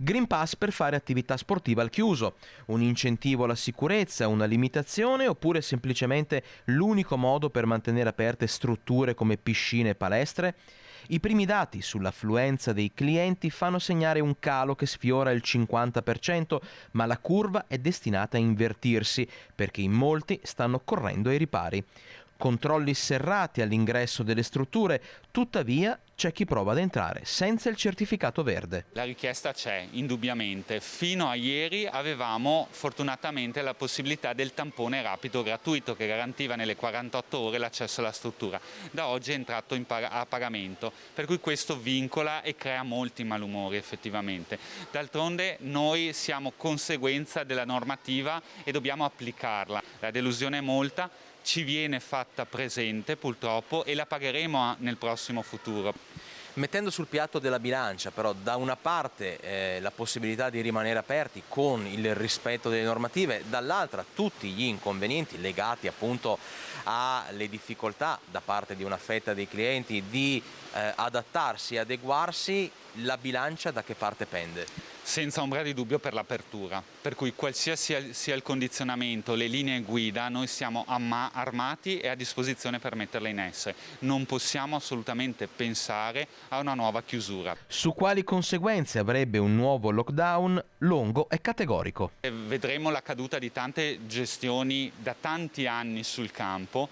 Green Pass per fare attività sportiva al chiuso, un incentivo alla sicurezza, una limitazione oppure semplicemente l'unico modo per mantenere aperte strutture come piscine e palestre? I primi dati sull'affluenza dei clienti fanno segnare un calo che sfiora il 50%, ma la curva è destinata a invertirsi perché in molti stanno correndo ai ripari. Controlli serrati all'ingresso delle strutture, tuttavia c'è chi prova ad entrare senza il certificato verde. La richiesta c'è, indubbiamente. Fino a ieri avevamo fortunatamente la possibilità del tampone rapido gratuito che garantiva nelle 48 ore l'accesso alla struttura. Da oggi è entrato a pagamento, per cui questo vincola e crea molti malumori effettivamente. D'altronde noi siamo conseguenza della normativa e dobbiamo applicarla. La delusione è molta, ci viene fatta presente purtroppo e la pagheremo nel prossimo futuro. Mettendo sul piatto della bilancia però da una parte la possibilità di rimanere aperti con il rispetto delle normative, dall'altra tutti gli inconvenienti legati appunto alle difficoltà da parte di una fetta dei clienti di adattarsi e adeguarsi, la bilancia da che parte pende? Senza ombra di dubbio per l'apertura, per cui qualsiasi sia il condizionamento, le linee guida, noi siamo armati e a disposizione per metterle in essere. Non possiamo assolutamente pensare a una nuova chiusura. Su quali conseguenze avrebbe un nuovo lockdown? Longo e categorico. Vedremo la caduta di tante gestioni da tanti anni sul campo.